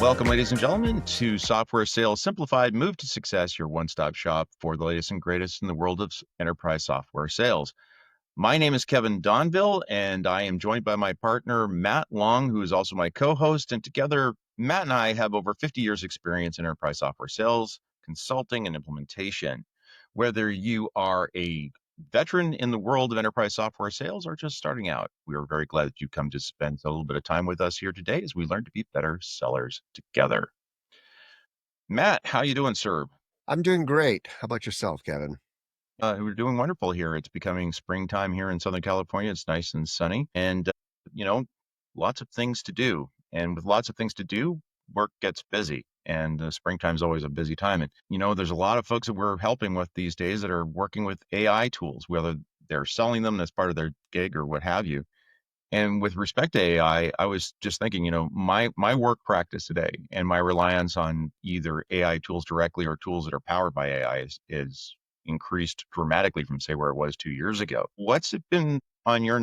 Welcome, ladies and gentlemen, to Software Sales Simplified, Move to Success, your one-stop shop for the latest and greatest in the world of enterprise software sales. My name is Kevin Donville, and I am joined by my partner, Matt Long, who is also my co-host. And together, Matt and I have over 50 years experience in enterprise software sales, consulting, and implementation. Whether you are a veteran in the world of enterprise software sales or just starting out, we are very glad that you come to spend a little bit of time with us here today as we learn to be better sellers together. Matt, how you doing, sir? I'm doing great. How about yourself, Kevin? We're doing wonderful here. It's becoming springtime here in Southern California. It's nice and sunny, and you know, lots of things to do. And with lots of things to do, work gets busy. And springtime is always a busy time. And there's a lot of folks that we're helping with these days that are working with AI tools, whether they're selling them as part of their gig or what have you. And with respect to AI, I was just thinking, my work practice today and my reliance on either AI tools directly or tools that are powered by AI is increased dramatically from say where it was 2 years ago. What's it been on your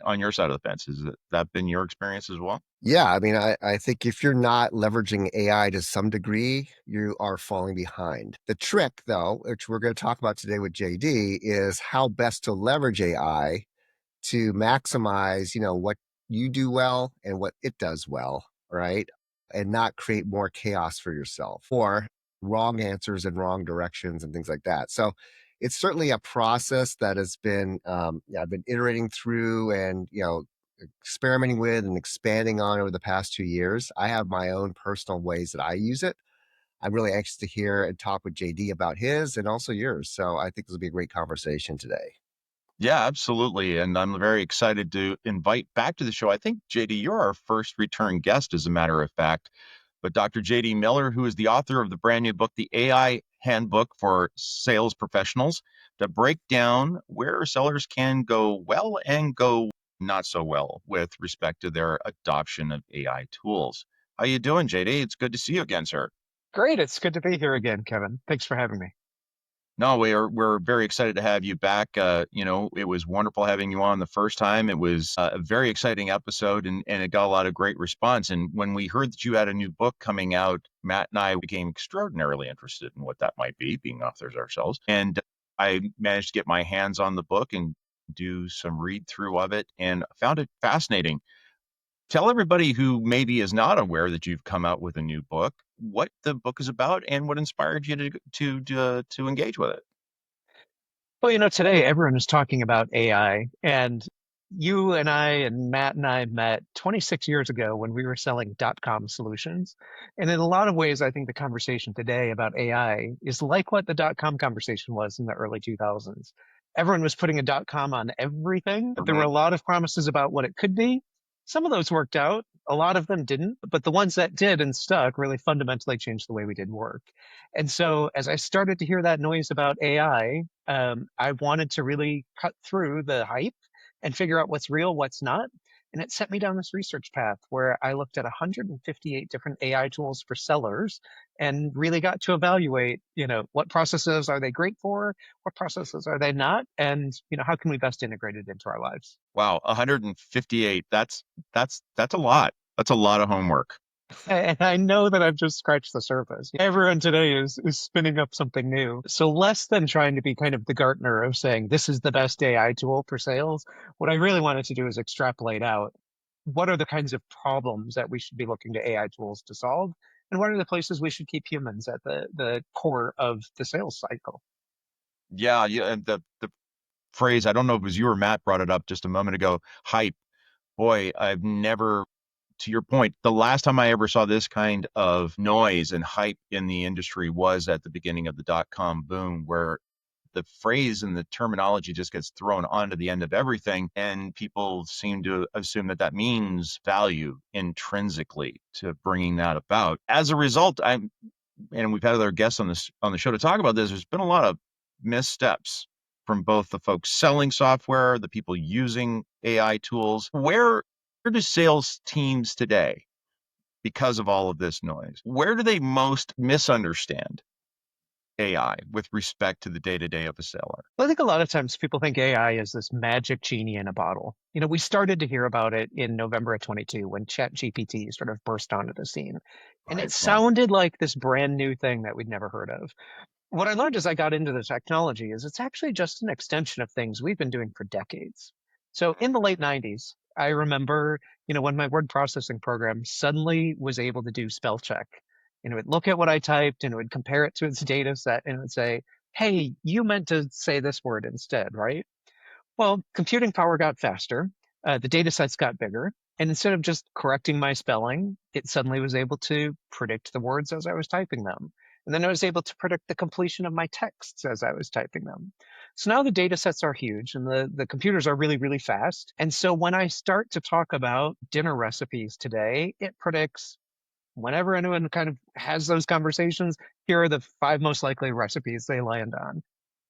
on your side of the fence? Has that been your experience as well? Yeah, I think if you're not leveraging AI to some degree, you are falling behind. The trick, though, which we're going to talk about today with JD, is how best to leverage AI to maximize, what you do well and what it does well, right? And not create more chaos for yourself or wrong answers and wrong directions and things like that. So it's certainly a process that has been, I've been iterating through and, experimenting with and expanding on over the past 2 years. I have my own personal ways that I use it. I'm really anxious to hear and talk with JD about his and also yours. So I think this will be a great conversation today. Yeah, absolutely. And I'm very excited to invite back to the show. I think, JD, you're our first return guest, as a matter of fact. But Dr. JD Miller, who is the author of the brand new book, the AI Handbook for Sales Professionals, to break down where sellers can go well and go not so well with respect to their adoption of AI tools. How you doing, JD? It's good to see you again, sir. Great. It's good to be here again, Kevin. Thanks for having me. No, we're very excited to have you back. It was wonderful having you on the first time. It was a very exciting episode, and it got a lot of great response. And when we heard that you had a new book coming out, Matt and I became extraordinarily interested in what that might be, being authors ourselves. And I managed to get my hands on the book and do some read through of it, and found it fascinating. Tell everybody who maybe is not aware that you've come out with a new book, what the book is about and what inspired you to engage with it. Well, today everyone is talking about AI, and you and I and Matt and I met 26 years ago when we were selling dot-com solutions. And in a lot of ways, I think the conversation today about AI is like what the dot-com conversation was in the early 2000s. Everyone was putting a dot-com on everything, but there were Mhm. a lot of promises about what it could be. Some of those worked out, a lot of them didn't, but the ones that did and stuck really fundamentally changed the way we did work. And so as I started to hear that noise about AI, I wanted to really cut through the hype and figure out what's real, what's not. And it set me down this research path where I looked at 158 different AI tools for sellers and really got to evaluate, what processes are they great for? What processes are they not? And, how can we best integrate it into our lives? Wow, 158. That's a lot. That's a lot of homework. And I know that I've just scratched the surface. Everyone today is spinning up something new. So less than trying to be kind of the Gartner of saying this is the best AI tool for sales, what I really wanted to do is extrapolate out what are the kinds of problems that we should be looking to AI tools to solve, and what are the places we should keep humans at the core of the sales cycle. Yeah, yeah. And the phrase, I don't know if it was you or Matt brought it up just a moment ago, hype. Boy, I've never, to your point, the last time I ever saw this kind of noise and hype in the industry was at the beginning of the dot-com boom, where the phrase and the terminology just gets thrown onto the end of everything, and people seem to assume that that means value intrinsically to bringing that about. As a result, and we've had other guests on the show to talk about this, there's been a lot of missteps from both the folks selling software, the people using AI tools. Where do sales teams today, because of all of this noise, where do they most misunderstand AI with respect to the day-to-day of a seller? Well, I think a lot of times people think AI is this magic genie in a bottle. We started to hear about it in November of 22 when ChatGPT sort of burst onto the scene. And it Right. sounded like this brand new thing that we'd never heard of. What I learned as I got into the technology is it's actually just an extension of things we've been doing for decades. So in the late 90s, I remember, when my word processing program suddenly was able to do spell check. It would look at what I typed and it would compare it to its data set and it would say, hey, you meant to say this word instead, right? Well, computing power got faster, the data sets got bigger, and instead of just correcting my spelling, it suddenly was able to predict the words as I was typing them. And then I was able to predict the completion of my texts as I was typing them. So now the data sets are huge and the computers are really, really fast. And so when I start to talk about dinner recipes today, it predicts whenever anyone kind of has those conversations, here are the 5 most likely recipes they land on.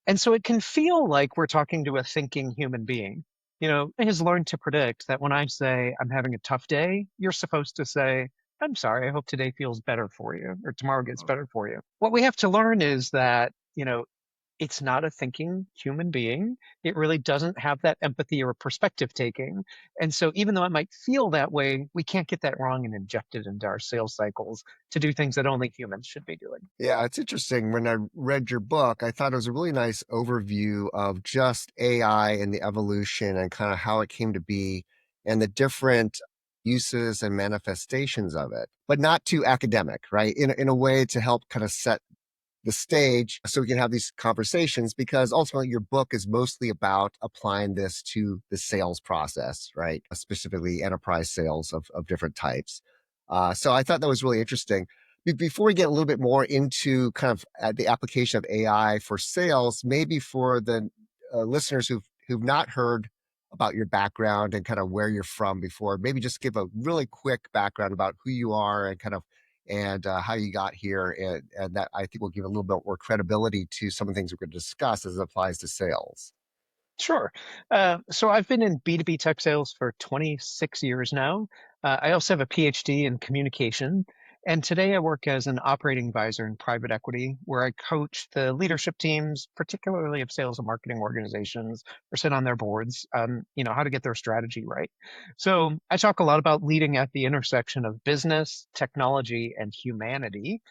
And so it can feel like we're talking to a thinking human being. It has learned to predict that when I say I'm having a tough day, you're supposed to say, I'm sorry, I hope today feels better for you or tomorrow gets better for you. What we have to learn is that, it's not a thinking human being. It really doesn't have that empathy or perspective taking. And so even though it might feel that way, we can't get that wrong and inject it into our sales cycles to do things that only humans should be doing. Yeah, it's interesting. When I read your book, I thought it was a really nice overview of just AI and the evolution and kind of how it came to be and the different uses and manifestations of it, but not too academic, right? In a way to help kind of set the stage so we can have these conversations because ultimately your book is mostly about applying this to the sales process, right? Specifically enterprise sales of different types. So I thought that was really interesting. Before we get a little bit more into kind of the application of AI for sales, maybe for the listeners who've not heard about your background and kind of where you're from before, maybe just give a really quick background about who you are and kind of how you got here. And that I think will give a little bit more credibility to some of the things we're going to discuss as it applies to sales. Sure. So I've been in B2B tech sales for 26 years now. I also have a PhD in communication. And today I work as an operating advisor in private equity, where I coach the leadership teams, particularly of sales and marketing organizations, or sit on their boards, how to get their strategy right. So I talk a lot about leading at the intersection of business, technology, and humanity.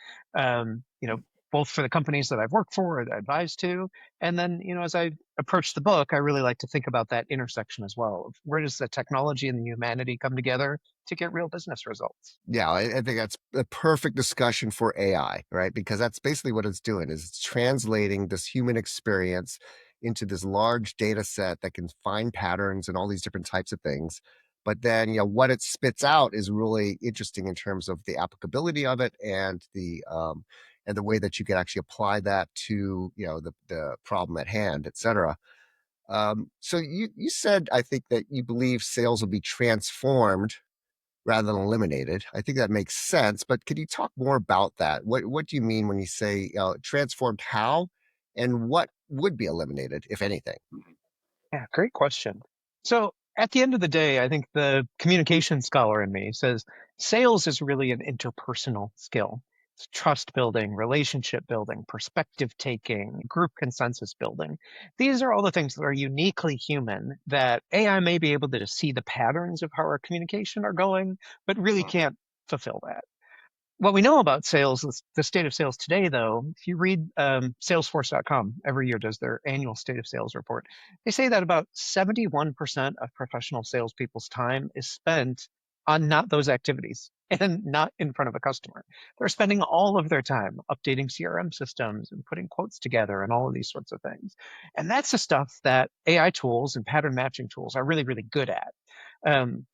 Both for the companies that I've worked for or that I advise to, and then, as I approach the book, I really like to think about that intersection as well. Of where does the technology and the humanity come together to get real business results? Yeah, I think that's a perfect discussion for AI, right? Because that's basically what it's doing is it's translating this human experience into this large data set that can find patterns and all these different types of things. But then, what it spits out is really interesting in terms of the applicability of it and the way that you can actually apply that to, the problem at hand, et cetera. So you said, I think that you believe sales will be transformed rather than eliminated. I think that makes sense, but could you talk more about that? What do you mean when you say transformed how and what would be eliminated, if anything? Yeah, great question. So at the end of the day, I think the communication scholar in me says sales is really an interpersonal skill. It's trust building, relationship building, perspective taking, group consensus building. These are all the things that are uniquely human that AI may be able to just see the patterns of how our communication are going, but really can't fulfill that. What we know about sales, the state of sales today, though, if you read Salesforce.com, every year does their annual state of sales report, they say that about 71% of professional salespeople's time is spent on not those activities and not in front of a customer. They're spending all of their time updating CRM systems and putting quotes together and all of these sorts of things. And that's the stuff that AI tools and pattern matching tools are really, really good at.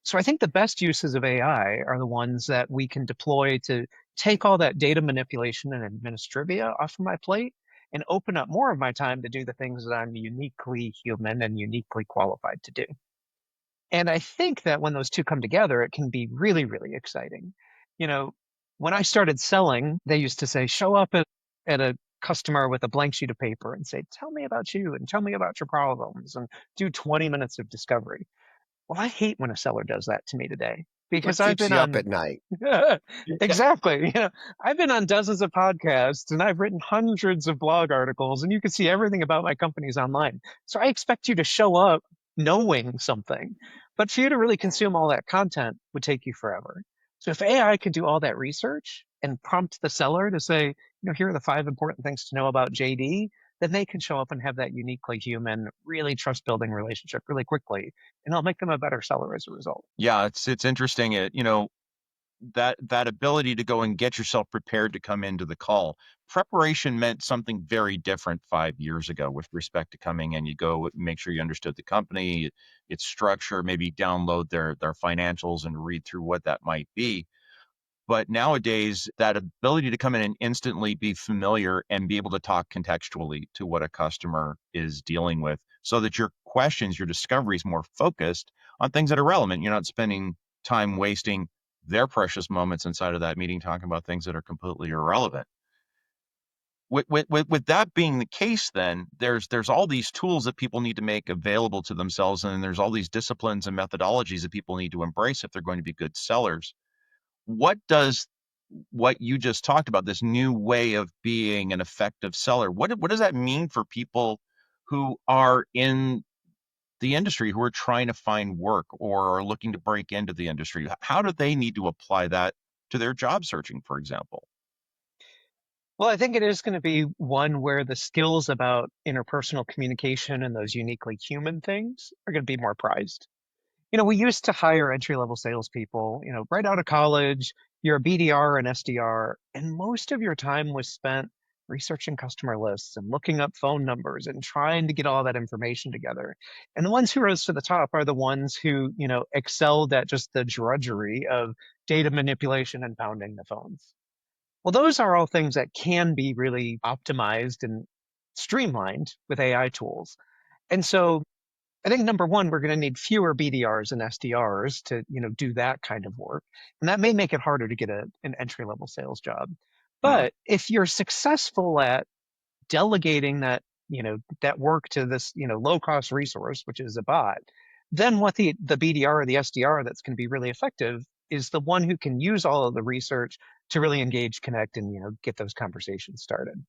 So I think the best uses of AI are the ones that we can deploy to take all that data manipulation and administrivia off of my plate and open up more of my time to do the things that I'm uniquely human and uniquely qualified to do. And I think that when those two come together, it can be really, really exciting. You know, when I started selling, they used to say, show up at a customer with a blank sheet of paper and say, tell me about you and tell me about your problems and do 20 minutes of discovery. Well, I hate when a seller does that to me today. What because I've keeps been you up on at night? exactly. I've been on dozens of podcasts and I've written hundreds of blog articles, and you can see everything about my companies online. So I expect you to show up knowing something. But for you to really consume all that content would take you forever. So if AI could do all that research and prompt the seller to say, here are the 5 important things to know about JD, then they can show up and have that uniquely human, really trust building relationship really quickly. And it'll make them a better seller as a result. Yeah, it's interesting. That ability to go and get yourself prepared to come into the call. Preparation meant something very different 5 years ago with respect to coming in. You go make sure you understood the company, its structure, maybe download their financials and read through what that might be. But nowadays, that ability to come in and instantly be familiar and be able to talk contextually to what a customer is dealing with so that your questions, your discovery is more focused on things that are relevant. You're not spending time wasting their precious moments inside of that meeting talking about things that are completely irrelevant. With that being the case, then there's all these tools that people need to make available to themselves, and there's all these disciplines and methodologies that people need to embrace if they're going to be good sellers. What does what you just talked about, this new way of being an effective seller, what does that mean for people who are in the industry, who are trying to find work or are looking to break into the industry? How do they need to apply that to their job searching, for example? Well, I think it is going to be one where the skills about interpersonal communication and those uniquely human things are going to be more prized. We used to hire entry-level salespeople, right out of college, you're a BDR and SDR, and most of your time was spent researching customer lists and looking up phone numbers and trying to get all that information together. And the ones who rose to the top are the ones who, excelled at just the drudgery of data manipulation and pounding the phones. Well, those are all things that can be really optimized and streamlined with AI tools. And so I think number one, we're going to need fewer BDRs and SDRs to, do that kind of work. And that may make it harder to get an entry level sales job. Hmm. But if you're successful at delegating that work to this, low cost resource, which is a bot, then what the BDR or the SDR that's going to be really effective is the one who can use all of the research to really engage, connect, and get those conversations started.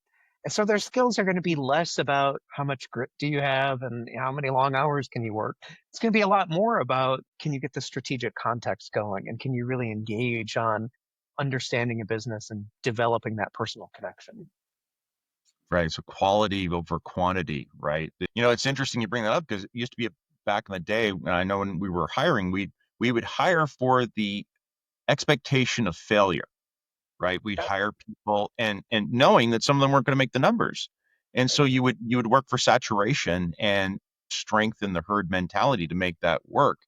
And so their skills are going to be less about how much grit do you have and how many long hours can you work. It's going to be a lot more about, can you get the strategic context going, and can you really engage on understanding a business and developing that personal connection. Right. So quality over quantity, right? It's interesting you bring that up because it used to be back in the day, and I know when we were hiring, we would hire for the expectation of failure, right? We'd hire people and knowing that some of them weren't going to make the numbers. And so you would work for saturation and strengthen the herd mentality to make that work.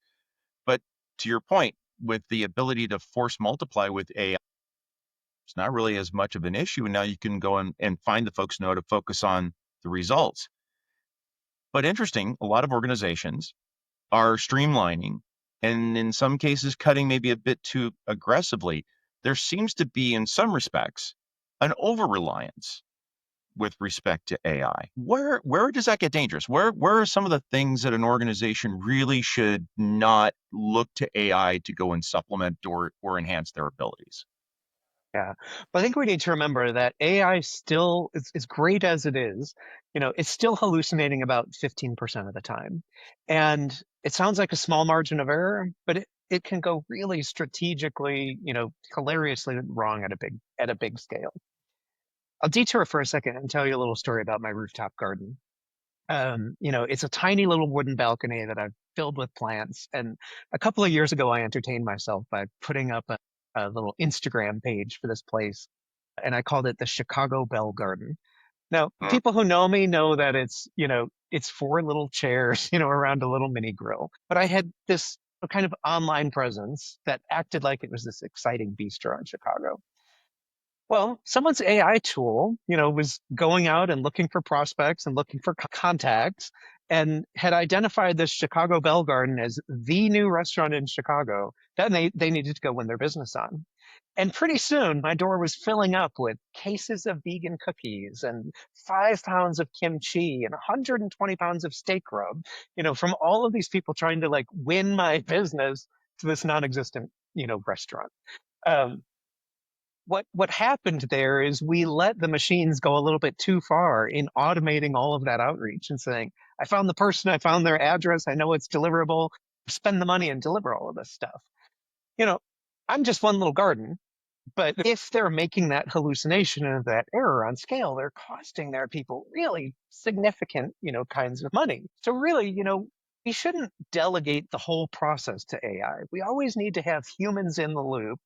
But to your point, with the ability to force multiply with AI, it's not really as much of an issue. And now you can go and find the folks know to focus on the results. But interesting, a lot of organizations are streamlining and in some cases cutting maybe a bit too aggressively. There seems to be, in some respects, an over reliance with respect to AI. Where does that get dangerous? Where are some of the things that an organization really should not look to AI to go and supplement or enhance their abilities? Yeah. But I think we need to remember that AI still, as great as it is, it's still hallucinating about 15% of the time. And it sounds like a small margin of error, but it can go really strategically, hilariously wrong at a big scale. I'll detour for a second and tell you a little story about my rooftop garden. It's a tiny little wooden balcony that I've filled with plants. And a couple of years ago, I entertained myself by putting up a little Instagram page for this place, and I called it the Chicago Bell Garden. Now, Mm. people who know me know that it's four little chairs, around a little mini grill. But I had this kind of online presence that acted like it was this exciting bistro in Chicago. Well, someone's AI tool, was going out and looking for prospects and looking for contacts, and had identified this Chicago Bell Garden as the new restaurant in Chicago that they needed to go win their business on. And pretty soon, my door was filling up with cases of vegan cookies and 5 pounds of kimchi and 120 pounds of steak rub, from all of these people trying to like win my business to this non-existent restaurant. Um, what happened there is we let the machines go a little bit too far in automating all of that outreach and saying, I found the person, I found their address, I know it's deliverable, spend the money and deliver all of this stuff. You know, I'm just one little garden. But if they're making that hallucination and that error on scale, they're costing their people really significant, kinds of money. So really, we shouldn't delegate the whole process to AI. We always need to have humans in the loop,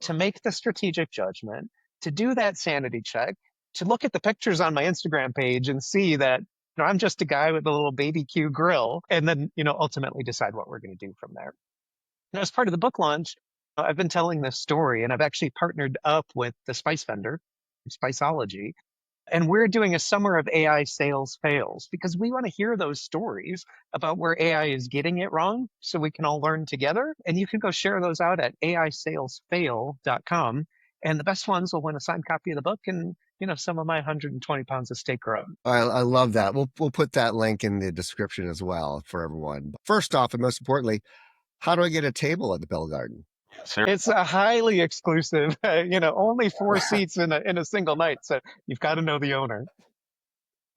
to make the strategic judgment, to do that sanity check, to look at the pictures on my Instagram page and see that, I'm just a guy with a little BBQ grill, and then, ultimately decide what we're going to do from there. And as part of the book launch, I've been telling this story, and I've actually partnered up with the spice vendor, Spiceology, and we're doing a summer of AI sales fails because we want to hear those stories about where AI is getting it wrong so we can all learn together. And you can go share those out at aisalesfail.com. And the best ones will win a signed copy of the book and, some of my 120 pounds of steak grub. I love that. We'll put that link in the description as well for everyone. First off, and most importantly, how do I get a table at the Bell Garden? It's a highly exclusive, only 4 seats in a single night. So you've got to know the owner.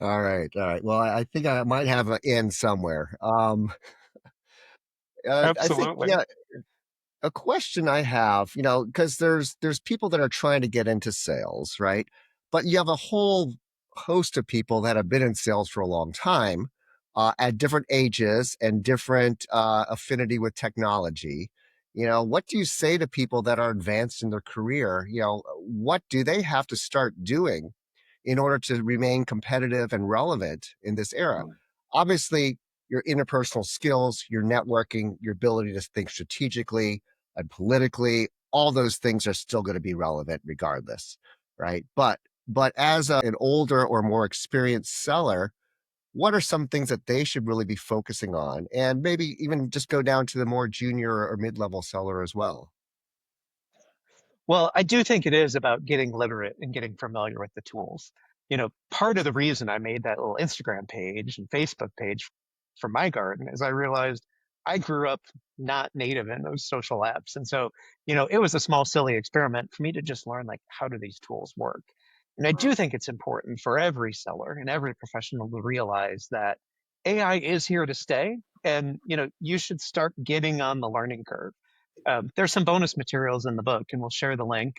All right, all right. Well, I think I might have an in somewhere. I think, Absolutely. yeah, a question I have, because there's people that are trying to get into sales, right? But you have a whole host of people that have been in sales for a long time, at different ages and different affinity with technology. What do you say to people that are advanced in their career? What do they have to start doing in order to remain competitive and relevant in this era? Obviously, your interpersonal skills, your networking, your ability to think strategically and politically, all those things are still going to be relevant regardless, right? But as an older or more experienced seller, what are some things that they should really be focusing on? And maybe even just go down to the more junior or mid-level seller as well. Well, I do think it is about getting literate and getting familiar with the tools. Part of the reason I made that little Instagram page and Facebook page for my garden is I realized I grew up not native in those social apps. And so, it was a small, silly experiment for me to just learn, like, how do these tools work? And I do think it's important for every seller and every professional to realize that AI is here to stay. And, you should start getting on the learning curve. There's some bonus materials in the book, and we'll share the link.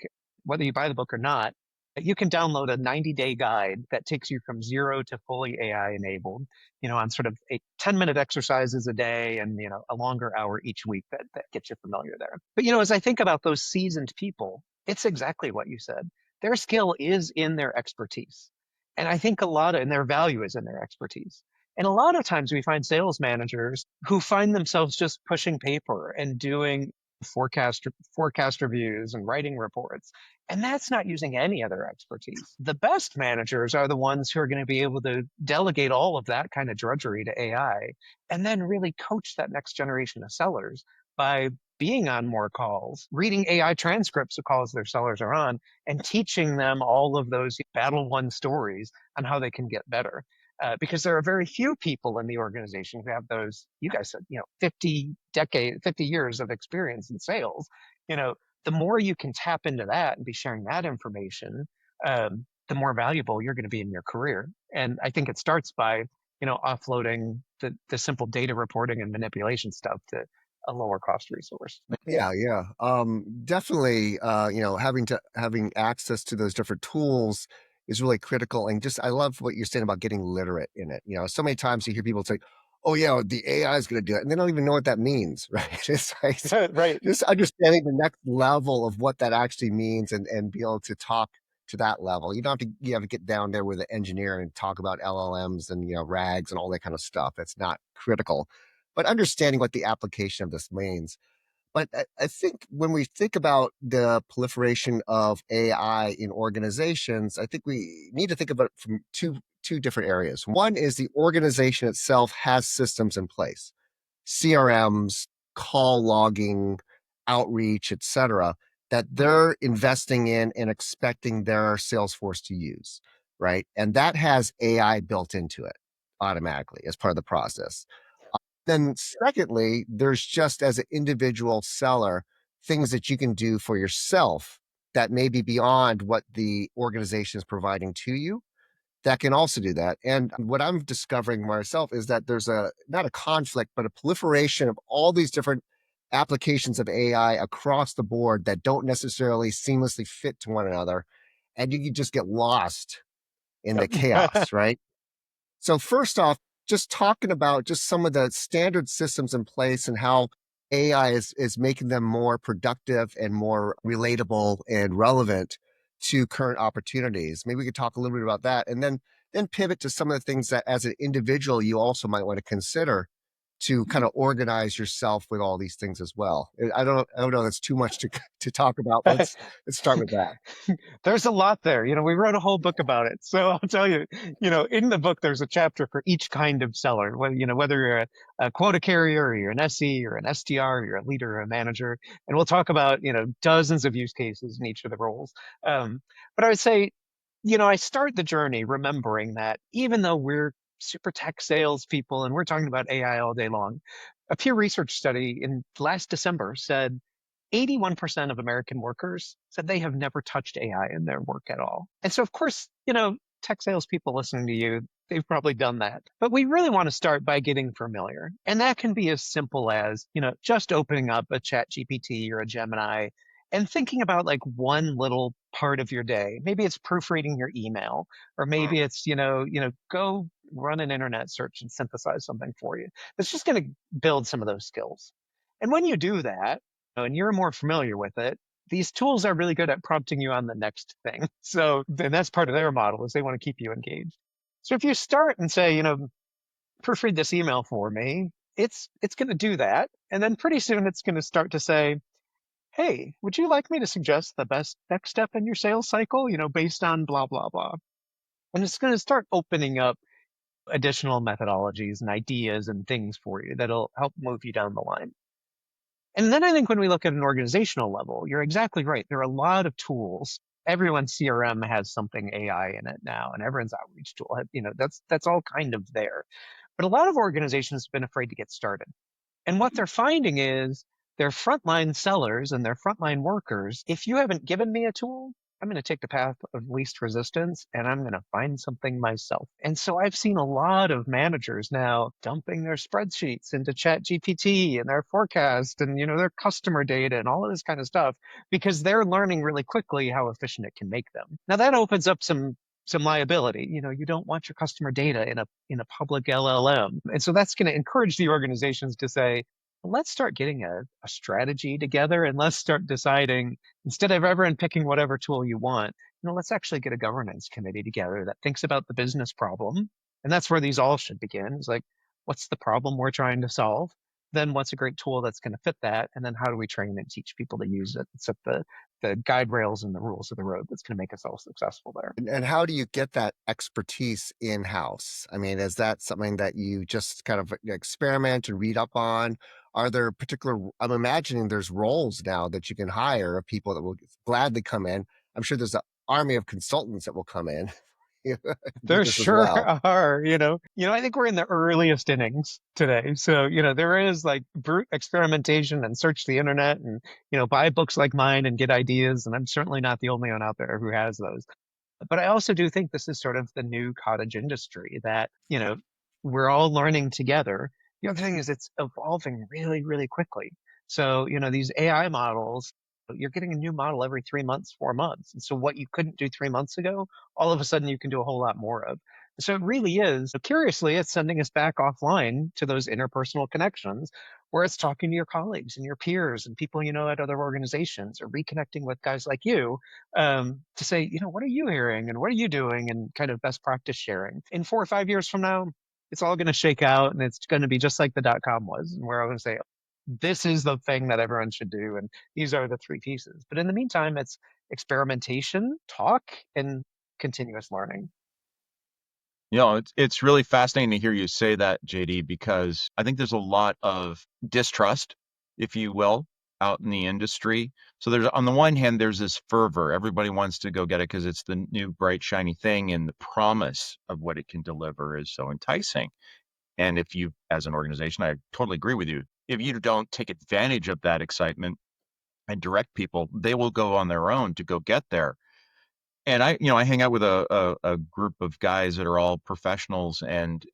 Whether you buy the book or not, you can download a 90-day guide that takes you from zero to fully AI enabled, on sort of 10-minute exercises a day and, a longer hour each week that gets you familiar there. But, as I think about those seasoned people, it's exactly what you said. Their skill is in their expertise. And I think and their value is in their expertise. And a lot of times we find sales managers who find themselves just pushing paper and doing forecast forecast reviews and writing reports, and that's not using any other expertise. The best managers are the ones who are going to be able to delegate all of that kind of drudgery to AI and then really coach that next generation of sellers by being on more calls, reading AI transcripts of calls their sellers are on, and teaching them all of those battle won stories on how they can get better. Because there are very few people in the organization who have those, you guys said, 50 years of experience in sales. You know, the more you can tap into that and be sharing that information, the more valuable you're going to be in your career. And I think it starts by, offloading the simple data reporting and manipulation stuff to a lower cost resource. Yeah, yeah. Definitely, having access to those different tools is really critical. And just I love what you're saying about getting literate in it. So many times you hear people say, "Oh yeah, the AI is going to do it," and they don't even know what that means, right? It's like Right. just understanding the next level of what that actually means and be able to talk to that level. You have to get down there with the engineer and talk about LLMs and RAGs and all that kind of stuff. That's not critical, but understanding what the application of this means. But I think when we think about the proliferation of AI in organizations, I think we need to think about it from two different areas. One is the organization itself has systems in place, CRMs, call logging, outreach, etc., that they're investing in and expecting their Salesforce to use, right? And that has AI built into it automatically as part of the process. Then, secondly, there's just as an individual seller, things that you can do for yourself that may be beyond what the organization is providing to you that can also do that. And what I'm discovering myself is that there's a not a conflict, but a proliferation of all these different applications of AI across the board that don't necessarily seamlessly fit to one another. And you can just get lost in the Yep. chaos, right? So first off, just talking about just some of the standard systems in place and how AI is making them more productive and more relatable and relevant to current opportunities. Maybe we could talk a little bit about that and then pivot to some of the things that as an individual you also might want to consider to kind of organize yourself with all these things as well. I don't know that's too much to talk about, but let's start with that. There's a lot there. We wrote a whole book about it. So I'll tell you, in the book, there's a chapter for each kind of seller, whether you're a quota carrier or you're an SE or an SDR, or you're a leader or a manager. And we'll talk about, dozens of use cases in each of the roles. But I would say, I start the journey remembering that even though we're super tech salespeople and we're talking about AI all day long, a Pew Research study in last December said 81% of American workers said they have never touched AI in their work at all. And so, of course, tech salespeople listening to you, they've probably done that. But we really want to start by getting familiar. And that can be as simple as, just opening up a chat GPT or a Gemini and thinking about like one little part of your day. Maybe it's proofreading your email, or maybe it's, go run an internet search and synthesize something for you. It's just going to build some of those skills. And when you do that, and you're more familiar with it, these tools are really good at prompting you on the next thing. So then that's part of their model is they want to keep you engaged. So if you start and say, proofread this email for me, it's going to do that. And then pretty soon it's going to start to say, hey, would you like me to suggest the best next step in your sales cycle, based on blah, blah, blah. And it's going to start opening up additional methodologies and ideas and things for you that'll help move you down the line. And then I think when we look at an organizational level, you're exactly right. There are a lot of tools. Everyone's CRM has something AI in it now, and everyone's outreach tool, that's all kind of there. But a lot of organizations have been afraid to get started. And what they're finding is their frontline sellers and their frontline workers, if you haven't given me a tool, I'm going to take the path of least resistance and I'm going to find something myself. And so I've seen a lot of managers now dumping their spreadsheets into Chat GPT and their forecast and, their customer data and all of this kind of stuff because they're learning really quickly how efficient it can make them. Now that opens up some liability. You don't want your customer data in a public LLM. And so that's going to encourage the organizations to say, let's start getting a strategy together and let's start deciding instead of everyone picking whatever tool you want, let's actually get a governance committee together that thinks about the business problem. And that's where these all should begin. It's like, what's the problem we're trying to solve? Then what's a great tool that's going to fit that? And then how do we train and teach people to use it? Set the guide rails and the rules of the road that's going to make us all successful there. And how do you get that expertise in-house? I mean, is that something that you just kind of experiment and read up on? Are there particular, I'm imagining there's roles now that you can hire of people that will gladly come in. I'm sure there's an army of consultants that will come in do There this as sure well. are, I think we're in the earliest innings today. So, there is like brute experimentation and search the internet and, buy books like mine and get ideas. And I'm certainly not the only one out there who has those. But I also do think this is sort of the new cottage industry that, we're all learning together. The other thing is it's evolving really, really quickly. So, these AI models, you're getting a new model every 3 months, 4 months. And so what you couldn't do 3 months ago, all of a sudden you can do a whole lot more of. So it really is, curiously, it's sending us back offline to those interpersonal connections where it's talking to your colleagues and your peers and people at other organizations or reconnecting with guys like you to say, what are you hearing and what are you doing and kind of best practice sharing. In 4 or 5 years from now, it's all going to shake out and it's going to be just like the .com was, and where I'm going to say, this is the thing that everyone should do, and these are the three pieces. But in the meantime, it's experimentation, talk, and continuous learning. It's really fascinating to hear you say that, JD, because I think there's a lot of distrust, if you will, out in the industry. So there's on the one hand, there's this fervor. Everybody wants to go get it because it's the new bright, shiny thing, and the promise of what it can deliver is so enticing. And if you, as an organization, I totally agree with you. If you don't take advantage of that excitement, and direct people, they will go on their own to go get there. And I hang out with a group of guys that are all professionals, and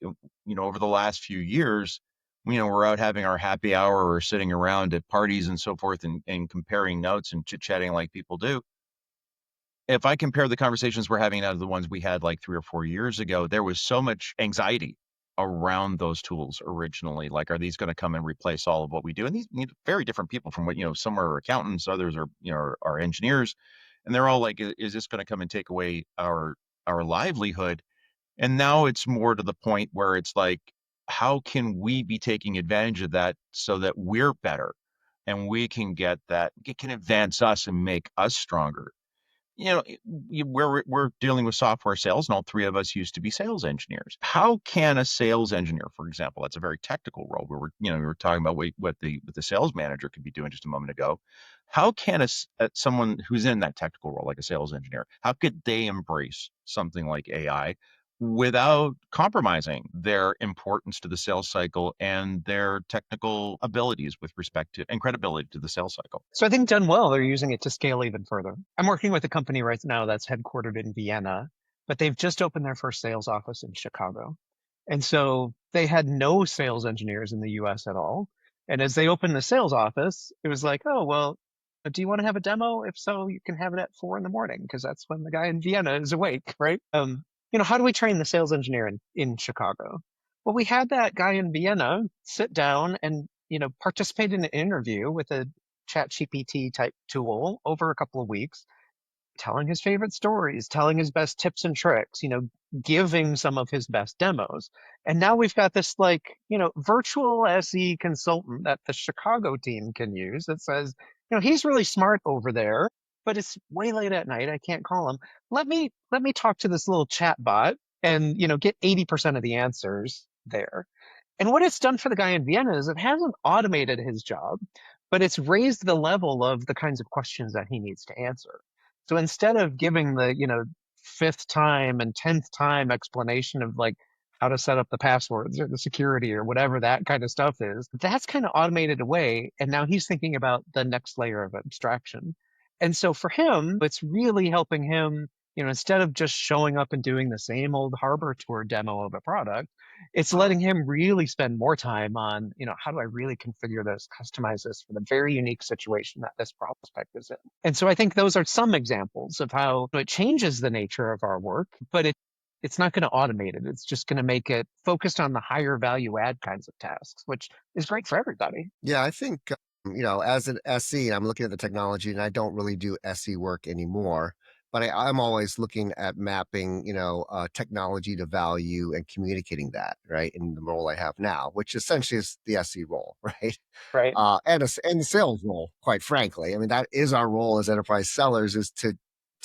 over the last few years, we're out having our happy hour or sitting around at parties and so forth, and comparing notes and chit-chatting like people do. If I compare the conversations we're having now to the ones we had like 3 or 4 years ago, there was so much anxiety around those tools originally. Like, are these gonna come and replace all of what we do? And these very different people from what, some are accountants, others are, are engineers, and they're all like, Is this gonna come and take away our livelihood?" And now it's more to the point where it's like, how can we be taking advantage of that so that we're better and we can get that, it can advance us and make us stronger? We're dealing with software sales, and all three of us used to be sales engineers. How can a sales engineer, for example, that's a very technical role, where we were talking about what the sales manager could be doing just a moment ago. How can someone who's in that technical role, like a sales engineer, how could they embrace something like AI without compromising their importance to the sales cycle and their technical abilities with respect to and credibility to the sales cycle? So I think done well, they're using it to scale even further. I'm working with a company right now that's headquartered in Vienna, but they've just opened their first sales office in Chicago. And so they had no sales engineers in the US at all. And as they opened the sales office, it was like, oh, well, do you want to have a demo? If so, you can have it at 4 in the morning, because that's when the guy in Vienna is awake, right? How do we train the sales engineer in Chicago? Well, we had that guy in Vienna sit down and, participate in an interview with a chat GPT type tool over a couple of weeks, telling his favorite stories, telling his best tips and tricks, giving some of his best demos. And now we've got this virtual SE consultant that the Chicago team can use that says, he's really smart over there, but it's way late at night. I can't call him. Let me talk to this little chat bot and, get 80% of the answers there. And what it's done for the guy in Vienna is it hasn't automated his job, but it's raised the level of the kinds of questions that he needs to answer. So instead of giving the, fifth time and 10th time explanation of like how to set up the passwords or the security or whatever that kind of stuff is, that's kind of automated away. And now he's thinking about the next layer of abstraction. And so for him, it's really helping him, instead of just showing up and doing the same old harbor tour demo of a product, it's letting him really spend more time on, how do I really configure this, customize this for the very unique situation that this prospect is in. And so I think those are some examples of how it changes the nature of our work, but it's not going to automate it. It's just going to make it focused on the higher value add kinds of tasks, which is great for everybody. Yeah, I think, as an SE, I'm looking at the technology and I don't really do SE work anymore, but I'm always looking at mapping, technology to value and communicating that, right? In the role I have now, which essentially is the SE role, right? Right. And the sales role, quite frankly. I mean, that is our role as enterprise sellers, is to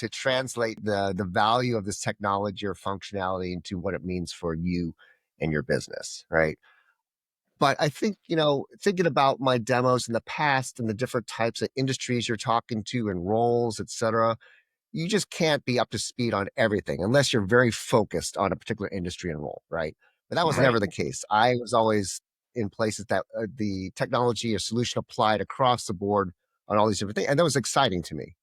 translate the value of this technology or functionality into what it means for you and your business, right? But I think, thinking about my demos in the past and the different types of industries you're talking to and roles, et cetera, you just can't be up to speed on everything unless you're very focused on a particular industry and role, right? But that was Right. never the case. I was always in places that the technology or solution applied across the board on all these different things. And that was exciting to me.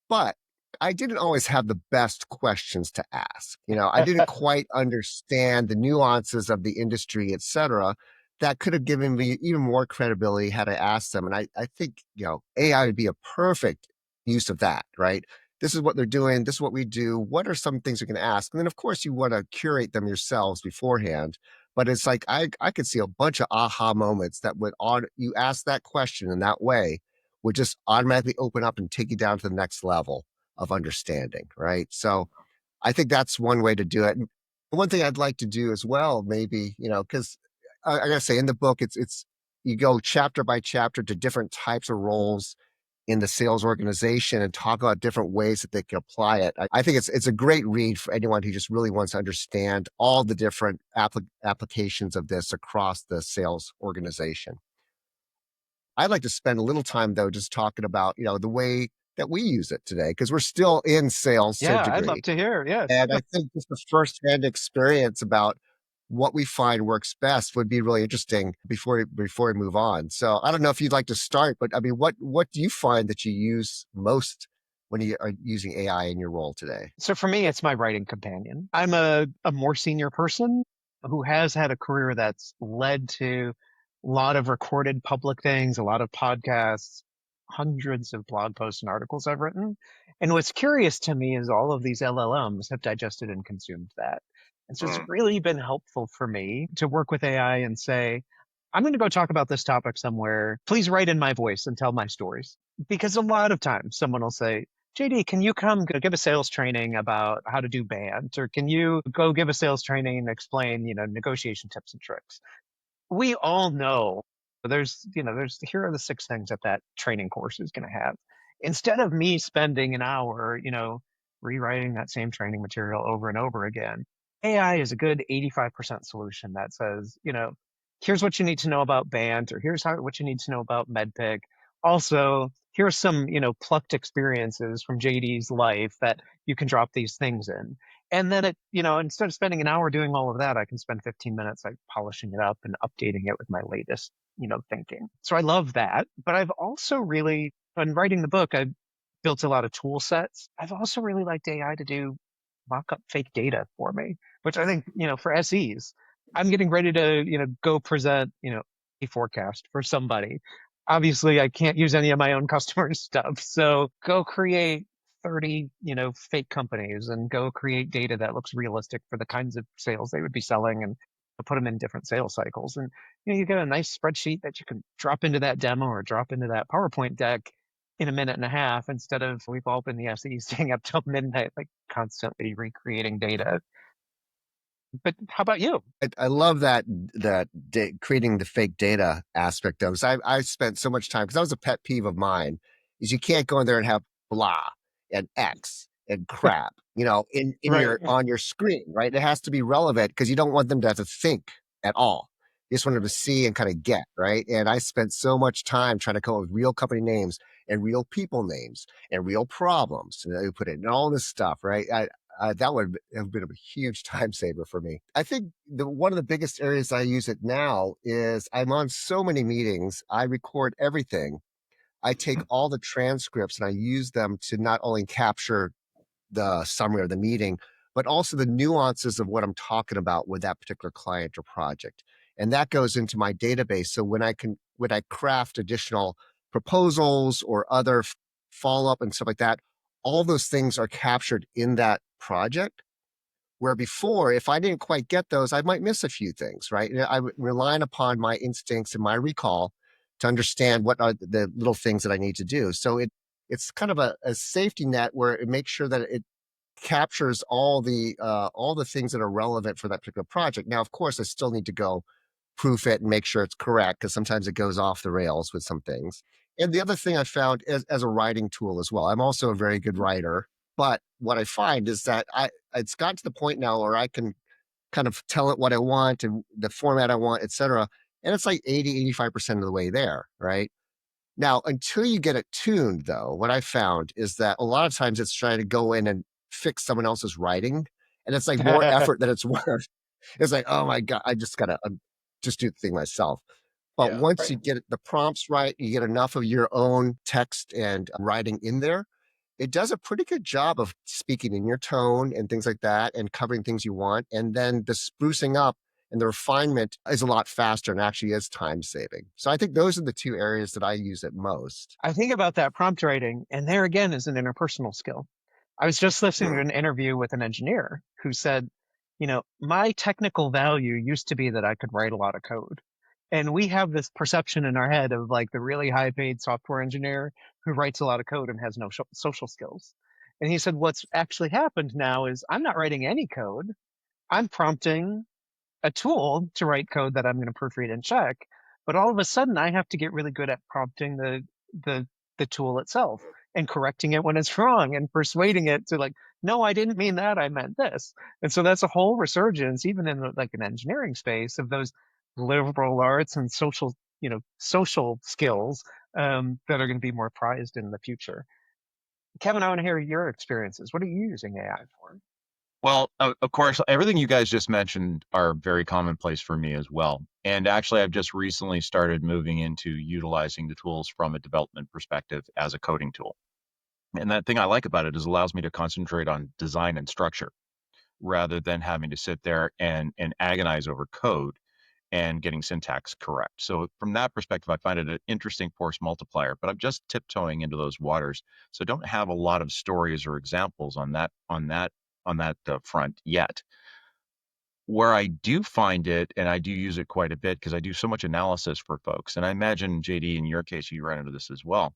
But I didn't always have the best questions to ask. I didn't quite understand the nuances of the industry, et cetera, that could have given me even more credibility had I asked them. And I think, AI would be a perfect use of that, right? This is what they're doing. This is what we do. What are some things you can ask? And then, of course, you want to curate them yourselves beforehand. But it's like I could see a bunch of aha moments that would you ask that question in that way would just automatically open up and take you down to the next level of understanding, right? So I think that's one way to do it. And one thing I'd like to do as well, maybe, because I gotta say in the book, it's you go chapter by chapter to different types of roles in the sales organization and talk about different ways that they can apply it. I think it's a great read for anyone who just really wants to understand all the different applications of this across the sales organization. I'd like to spend a little time though, just talking about, the way that we use it today, because we're still in sales to a Yeah, I'd love degree. to hear. Yes. And I think just the firsthand experience about what we find works best would be really interesting before we move on. So I don't know if you'd like to start, but I mean, what do you find that you use most when you are using AI in your role today? So for me, it's my writing companion. I'm a more senior person who has had a career that's led to a lot of recorded public things, a lot of podcasts, hundreds of blog posts and articles I've written. And what's curious to me is all of these LLMs have digested and consumed that. And so it's Mm. really been helpful for me to work with AI and say, I'm going to go talk about this topic somewhere. Please write in my voice and tell my stories. Because a lot of times someone will say, JD, can you come give a sales training about how to do band? Or can you go give a sales training and explain, negotiation tips and tricks? We all know there's here are the six things that that training course is going to have. Instead of me spending an hour, rewriting that same training material over and over again, AI is a good 85% solution that says, here's what you need to know about band, or here's what you need to know about medpic. Also, here's some, plucked experiences from JD's life that you can drop these things in. And then instead of spending an hour doing all of that, I can spend 15 minutes like polishing it up and updating it with my latest, thinking. So I love that. But I've also really, when writing the book, I built a lot of tool sets. I've also really liked AI to do mock up fake data for me, which I think, for SEs, I'm getting ready to, go present, a forecast for somebody. Obviously, I can't use any of my own customers' stuff. So go create 30, fake companies and go create data that looks realistic for the kinds of sales they would be selling and put them in different sales cycles. And, you get a nice spreadsheet that you can drop into that demo or drop into that PowerPoint deck in a minute and a half instead of we've all been the SEs staying up till midnight, like constantly recreating data. But how about you? I love that creating the fake data aspect of it. I spent so much time because that was a pet peeve of mine. Is you can't go in there and have blah and X and crap, in Right. your on your screen, right? It has to be relevant because you don't want them to have to think at all. You just want them to see and kind of get, right? And I spent so much time trying to come up with real company names and real people names and real problems. And I put it in all this stuff, right? That would have been a huge time saver for me. I think one of the biggest areas I use it now is I'm on so many meetings. I record everything. I take all the transcripts and I use them to not only capture the summary of the meeting, but also the nuances of what I'm talking about with that particular client or project. And that goes into my database. So when I craft additional proposals or other follow up and stuff like that, all those things are captured in that project. Where before, if I didn't quite get those, I might miss a few things, right? I'm relying upon my instincts and my recall to understand what are the little things that I need to do. So it's kind of a safety net where it makes sure that it captures all the things that are relevant for that particular project. Now, of course, I still need to go proof it and make sure it's correct because sometimes it goes off the rails with some things. And the other thing I found is as a writing tool as well. I'm also a very good writer, but what I find is that it's gotten to the point now where I can kind of tell it what I want and the format I want, et cetera. And it's like 80, 85% of the way there, right? Now, until you get it tuned, though, what I found is that a lot of times it's trying to go in and fix someone else's writing, and it's like more effort than it's worth. It's like, oh my god, I just gotta just do the thing myself. But Yeah. once you get the prompts right, you get enough of your own text and writing in there, it does a pretty good job of speaking in your tone and things like that and covering things you want. And then the sprucing up and the refinement is a lot faster and actually is time saving. So I think those are the two areas that I use it most. I think about that prompt writing, and there again is an interpersonal skill. I was just listening to Mm. an interview with an engineer who said, my technical value used to be that I could write a lot of code. And we have this perception in our head of like the really high paid software engineer who writes a lot of code and has no social skills. And he said, what's actually happened now is I'm not writing any code. I'm prompting a tool to write code that I'm going to proofread and check. But all of a sudden, I have to get really good at prompting the the tool itself and correcting it when it's wrong and persuading it to like, no, I didn't mean that. I meant this. And so that's a whole resurgence, even in like an engineering space, of those liberal arts and social skills that are going to be more prized in the future. Kevin, I want to hear your experiences. What are you using AI for? Well, of course, everything you guys just mentioned are very commonplace for me as well. And actually, I've just recently started moving into utilizing the tools from a development perspective as a coding tool. And that thing I like about it is it allows me to concentrate on design and structure rather than having to sit there and agonize over code and getting syntax correct. So from that perspective, I find it an interesting force multiplier, but I'm just tiptoeing into those waters. So don't have a lot of stories or examples on that front yet. Where I do find it, and I do use it quite a bit because I do so much analysis for folks, and I imagine JD, in your case, you run into this as well,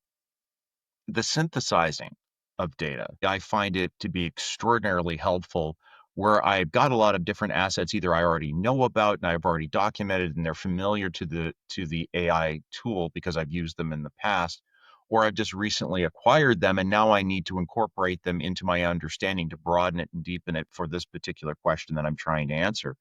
the synthesizing of data. I find it to be extraordinarily helpful where I've got a lot of different assets either I already know about and I've already documented and they're familiar to the AI tool because I've used them in the past, or I've just recently acquired them and now I need to incorporate them into my understanding to broaden it and deepen it for this particular question that I'm trying to answer.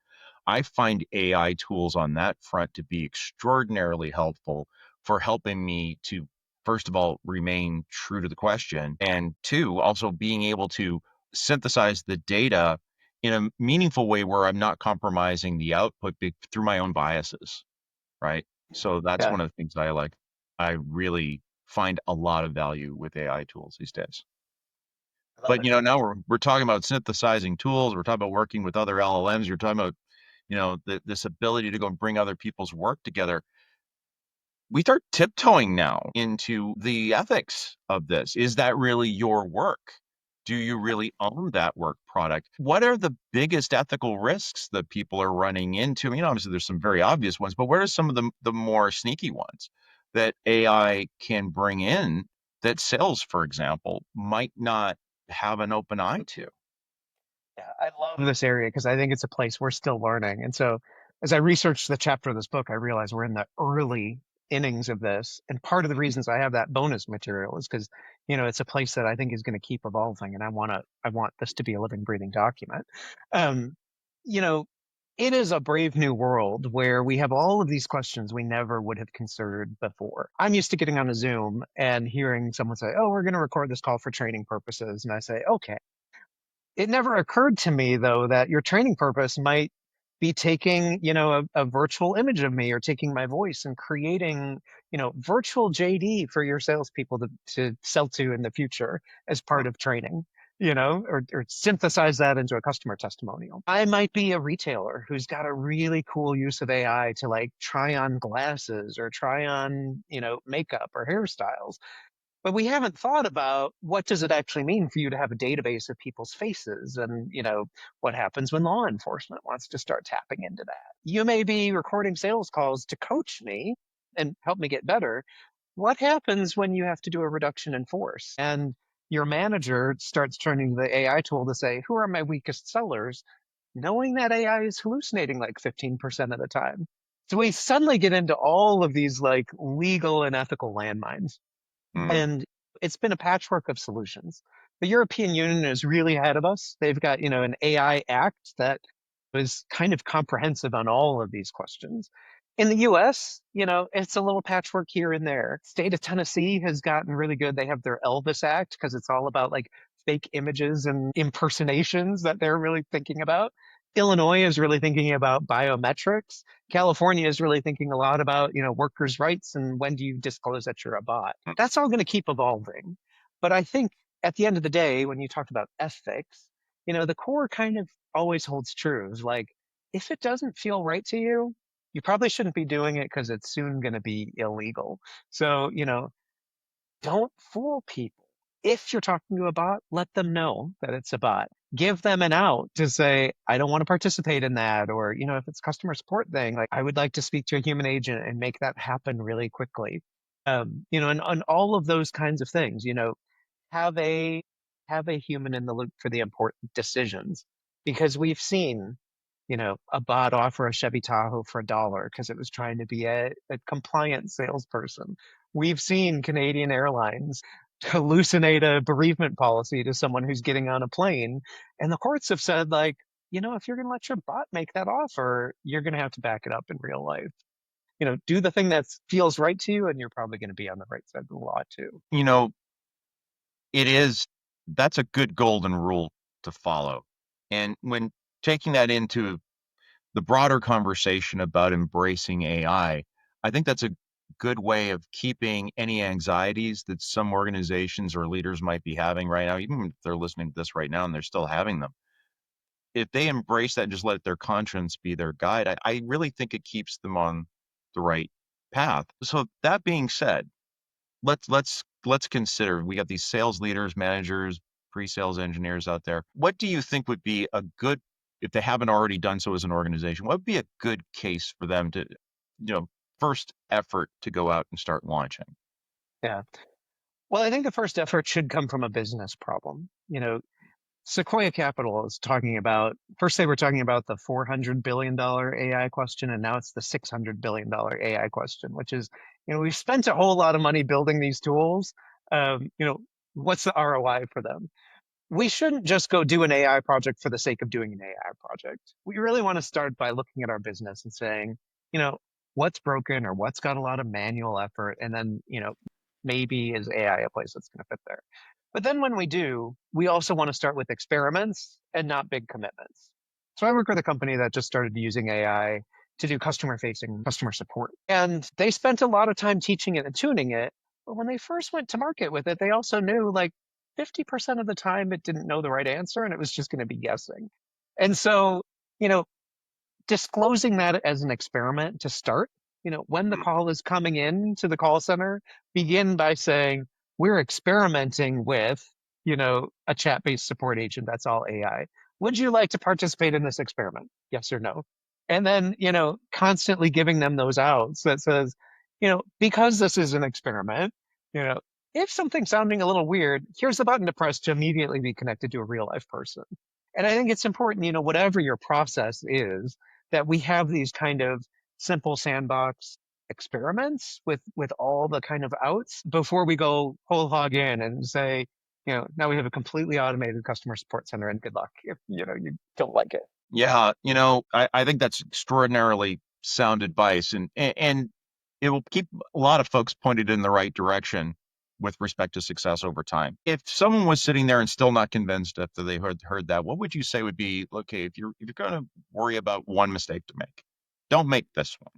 I find AI tools on that front to be extraordinarily helpful for helping me to, first of all, remain true to the question, and two, also being able to synthesize the data in a meaningful way where I'm not compromising the output through my own biases, right? So that's Yeah, one of the things I like. I really find a lot of value with AI tools these days. I love But it. now we're talking about synthesizing tools. We're talking about working with other LLMs. You're talking about this ability to go and bring other people's work together. We start tiptoeing now into the ethics of this. Is that really your work? Do you really own that work product? What are the biggest ethical risks that people are running into? Obviously there's some very obvious ones, but what are some of the more sneaky ones that AI can bring in that sales, for example, might not have an open eye to? Yeah, I love this area because I think it's a place we're still learning. And so, as I researched the chapter of this book, I realized we're in the early innings of this. And part of the reasons I have that bonus material is because, it's a place that I think is going to keep evolving, and I want this to be a living, breathing document. Um, you know, it is a brave new world where we have all of these questions we never would have considered before. I'm used to getting on a Zoom and hearing someone say, "Oh, we're going to record this call for training purposes," and I say, "Okay." It never occurred to me though that your training purpose might be taking, a virtual image of me or taking my voice and creating, virtual JD for your salespeople to sell to in the future as part of training, or synthesize that into a customer testimonial. I might be a retailer who's got a really cool use of AI to like try on glasses or try on, makeup or hairstyles, but we haven't thought about what does it actually mean for you to have a database of people's faces, and what happens when law enforcement wants to start tapping into that. You may be recording sales calls to coach me and help me get better. What happens when you have to do a reduction in force and your manager starts turning to the AI tool to say, who are my weakest sellers, knowing that AI is hallucinating like 15% of the time? So we suddenly get into all of these like legal and ethical landmines, Mm, and it's been a patchwork of solutions. The European Union is really ahead of us. They've got, an AI Act that was kind of comprehensive on all of these questions. In the US, it's a little patchwork here and there. State of Tennessee has gotten really good. They have their Elvis Act because it's all about like fake images and impersonations that they're really thinking about. Illinois is really thinking about biometrics. California is really thinking a lot about, workers' rights and when do you disclose that you're a bot. mm. That's all going to keep evolving. But I think at the end of the day, when you talk about ethics, the core kind of always holds true. Is like, if it doesn't feel right to you, you probably shouldn't be doing it because it's soon going to be illegal. So, don't fool people. If you're talking to a bot, let them know that it's a bot. Give them an out to say, I don't want to participate in that. Or, if it's customer support thing, like I would like to speak to a human agent and make that happen really quickly. And all of those kinds of things, have a have a human in the loop for the important decisions, because we've seen a bot offer a Chevy Tahoe for $1 because it was trying to be a compliant salesperson. We've seen Canadian Airlines hallucinate a bereavement policy to someone who's getting on a plane, and the courts have said, like, if you're going to let your bot make that offer, you're going to have to back it up in real life. Do the thing that feels right to you, and you're probably going to be on the right side of the law too. You know, it is, that's a good golden rule to follow. And when taking that into the broader conversation about embracing I think that's a good way of keeping any anxieties that some organizations or leaders might be having right now, even if they're listening to this right now and they're still having them. If they embrace that and just let their conscience be their guide, I really think it keeps them on the right path. So that being said, let's consider we got these sales leaders, managers, pre-sales engineers out there. What do you think would be a good, if they haven't already done so as an organization, what would be a good case for them to, first effort to go out and start launching? Yeah. Well, I think the first effort should come from a business problem. Sequoia Capital is talking about, first they were talking about the $400 billion AI question, and now it's the $600 billion AI question, which is, we've spent a whole lot of money building these tools. What's the ROI for them? We shouldn't just go do an AI project for the sake of doing an AI project. We really want to start by looking at our business and saying, you know, what's broken or what's got a lot of manual effort, and then, maybe is AI a place that's going to fit there? But then when we do, we also want to start with experiments and not big commitments. So I work with a company that just started using AI to do customer facing customer support. And they spent a lot of time teaching it and tuning it. But when they first went to market with it, they also knew like 50% of the time it didn't know the right answer and it was just going to be guessing. And so, you know, disclosing that as an experiment to start, when the Mm. call is coming in to the call center, begin by saying, we're experimenting with, a chat-based support agent that's all AI. Would you like to participate in this experiment? Yes or no? And then, constantly giving them those outs that says, because this is an experiment, you know, if something's sounding a little weird, here's the button to press to immediately be connected to a real life person. And I think it's important, whatever your process is, that we have these kind of simple sandbox experiments with all the kind of outs before we go whole hog in and say, now we have a completely automated customer support center and good luck if you don't like it. Yeah, I think that's extraordinarily sound advice, and it will keep a lot of folks pointed in the right direction with respect to success over time. If someone was sitting there and still not convinced after they heard that, what would you say would be, okay, if you're going to worry about one mistake to make, don't make this one.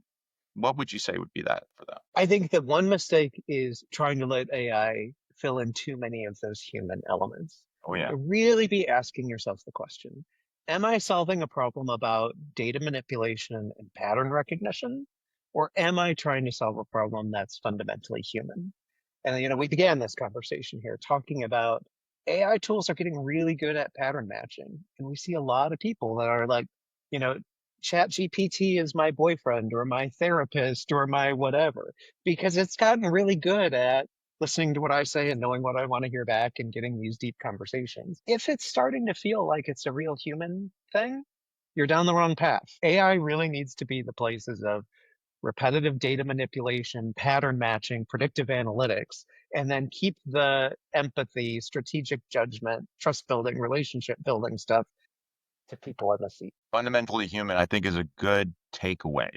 What would you say would be that for them? I think that one mistake is trying to let AI fill in too many of those human elements. Oh yeah. Really be asking yourself the question, am I solving a problem about data manipulation and pattern recognition? Or am I trying to solve a problem that's fundamentally human? And, we began this conversation here talking about AI tools are getting really good at pattern matching. And we see a lot of people that are like, you know, Chat GPT is my boyfriend or my therapist or my whatever, because it's gotten really good at listening to what I say and knowing what I want to hear back and getting these deep conversations. If it's starting to feel like it's a real human thing, you're down the wrong path. AI really needs to be the places of repetitive data manipulation, pattern matching, predictive analytics, and then keep the empathy, strategic judgment, trust building, relationship building stuff to people in the seat. Fundamentally human, I think, is a good takeaway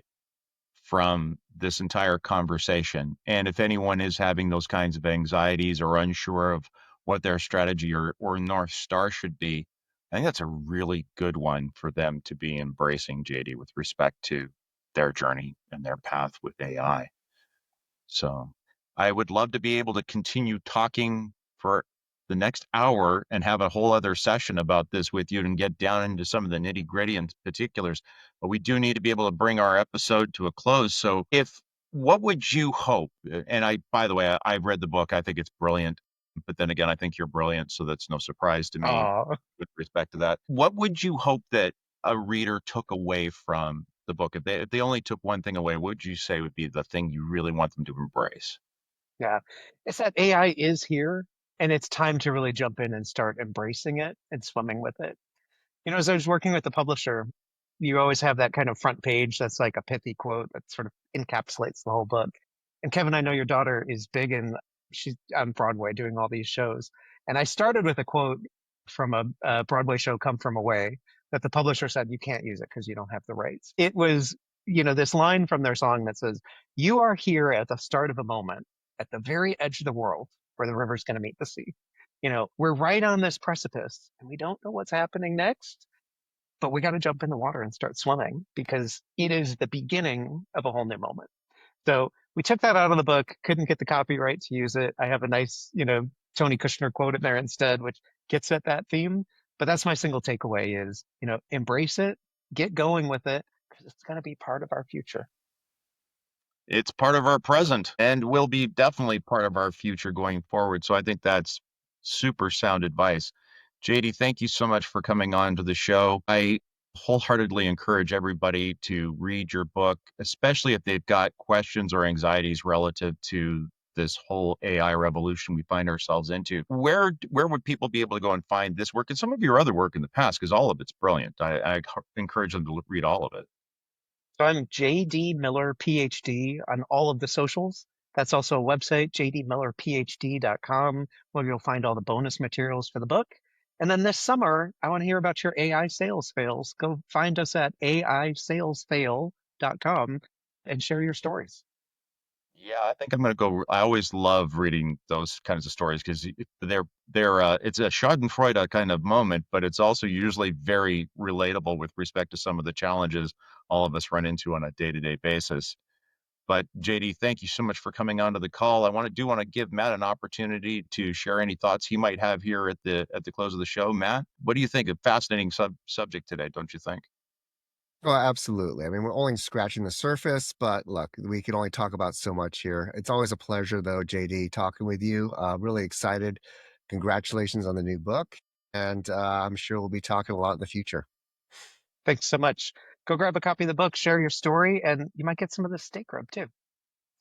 from this entire conversation. And if anyone is having those kinds of anxieties or unsure of what their strategy or North Star should be, I think that's a really good one for them to be embracing, JD, with respect to their journey and their path with AI. So I would love to be able to continue talking for the next hour and have a whole other session about this with you and get down into some of the nitty gritty and particulars. But we do need to be able to bring our episode to a close. So what would you hope? And by the way, I've read the book. I think it's brilliant. But then again, I think you're brilliant. So that's no surprise to me Oh, with respect to that. What would you hope that a reader took away from the book? If they only took one thing away, what would you say would be the thing you really want them to embrace? yeah. It's that AI is here and it's time to really jump in and start embracing it and swimming with it. As I was working with the publisher, you always have that kind of front page that's like a pithy quote that sort of encapsulates the whole book. And Kevin, I know your daughter is big and she's on Broadway doing all these shows. And I started with a quote from a Broadway show, Come From Away, that the publisher said, you can't use it because you don't have the rights. It was, this line from their song that says, you are here at the start of a moment at the very edge of the world where the river's going to meet the sea. We're right on this precipice and we don't know what's happening next, but we got to jump in the water and start swimming because it is the beginning of a whole new moment. So we took that out of the book, couldn't get the copyright to use it. I have a nice, Tony Kushner quote in there instead, which gets at that theme. But that's my single takeaway is, embrace it, get going with it, because it's going to be part of our future. It's part of our present and will be definitely part of our future going forward. So I think that's super sound advice. JD, thank you so much for coming on to the show. I wholeheartedly encourage everybody to read your book, especially if they've got questions or anxieties relative to this whole AI revolution we find ourselves into. Where would people be able to go and find this work and some of your other work in the past? Because all of it's brilliant. I encourage them to read all of it. So I'm JD Miller Ph.D. on all of the socials. That's also a website, jdmillerphd.com, where you'll find all the bonus materials for the book. And then this summer, I want to hear about your AI sales fails. Go find us at aisalesfail.com and share your stories. Yeah, I think I'm gonna go. I always love reading those kinds of stories because they're it's a Schadenfreude kind of moment, but it's also usually very relatable with respect to some of the challenges all of us run into on a day-to-day basis. But JD, thank you so much for coming onto the call. I want to give Matt an opportunity to share any thoughts he might have here at the close of the show. Matt, what do you think? A fascinating subject today, don't you think? Oh, absolutely. I mean, we're only scratching the surface, but look, we can only talk about so much here. It's always a pleasure, though, JD, talking with you. Really excited. Congratulations on the new book. And I'm sure we'll be talking a lot in the future. Thanks so much. Go grab a copy of the book, share your story, and you might get some of the steak rub too.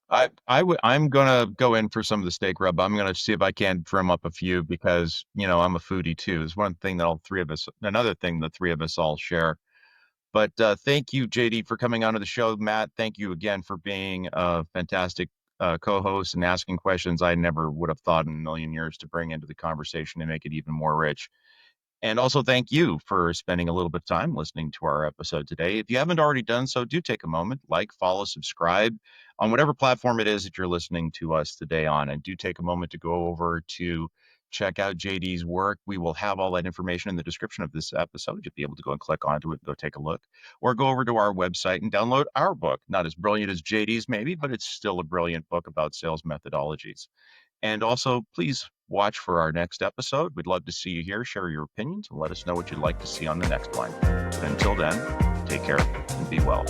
I'm gonna go in for some of the steak rub. I'm gonna see if I can drum up a few because I'm a foodie too. It's one thing that another thing the three of us all share. But thank you, JD, for coming onto the show. Matt, thank you again for being a fantastic co-host and asking questions I never would have thought in a million years to bring into the conversation and make it even more rich. And also thank you for spending a little bit of time listening to our episode today. If you haven't already done so, do take a moment, like, follow, subscribe on whatever platform it is that you're listening to us today on. And do take a moment to go over to check out JD's work. We will have all that information in the description of this episode. You'll be able to go and click onto it and go take a look, or go over to our website and download our book. Not as brilliant as JD's maybe, but it's still a brilliant book about sales methodologies. And also, please watch for our next episode. We'd love to see you here. Share your opinions and let us know what you'd like to see on the next one. But until then, take care and be well.